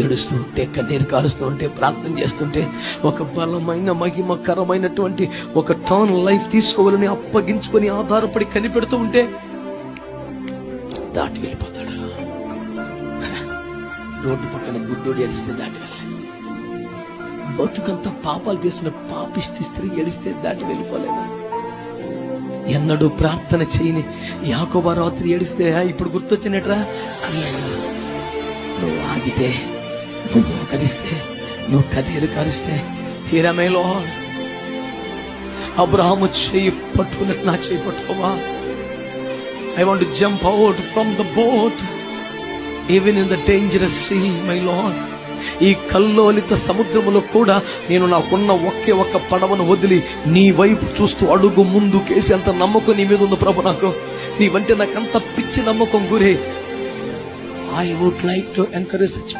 ఏడుస్తుంటే, కన్నీరు కారుస్తుంటే, ప్రార్థన చేస్తుంటే, ఒక బలమైన మహిమకరమైనటువంటి ఒక టర్న్ లైఫ్ తీసుకోవాలని అప్పగించుకొని ఆధారపడి కనిపెడుతూ ఉంటే దాటి వెళ్ళిపోతాడు. రోడ్డు పక్కన బుద్ధుడు ఏడిస్తే దాటి వెళ్ళాలి. బతుకంతా పాపాలు చేసిన పాపిష్టి స్త్రీ ఏడిస్తే దాటి వెళ్ళిపోలేదు. ఎన్నడూ ప్రార్థన చేయని యాకోబు రాత్రి ఏడిస్తే ఇప్పుడు గుర్తొచ్చినట్రా, నువ్వు ఆగితే, నువ్వు మోకరిస్తే, నువ్వు కన్నీరు కారిస్తే, హీరమేలో అబ్రహాము చేయి పట్టుకున్నట్టు నా చేయి పట్టుకోవా. I want to jump out from the boat even in the dangerous sea, my Lord. ఈ కల్లోలిత సముద్రములో కూడా నేను నాకున్న ఒకే ఒక్క పడవను వదిలి నీ వైపు చూస్తూ అడుగు ముందుకేసి అంత నమ్మకం నీ మీద ఉంది ప్రభు. నాకు నీవంటే నాకంత పిచ్చి నమ్మకం గురి. I would like to encourage such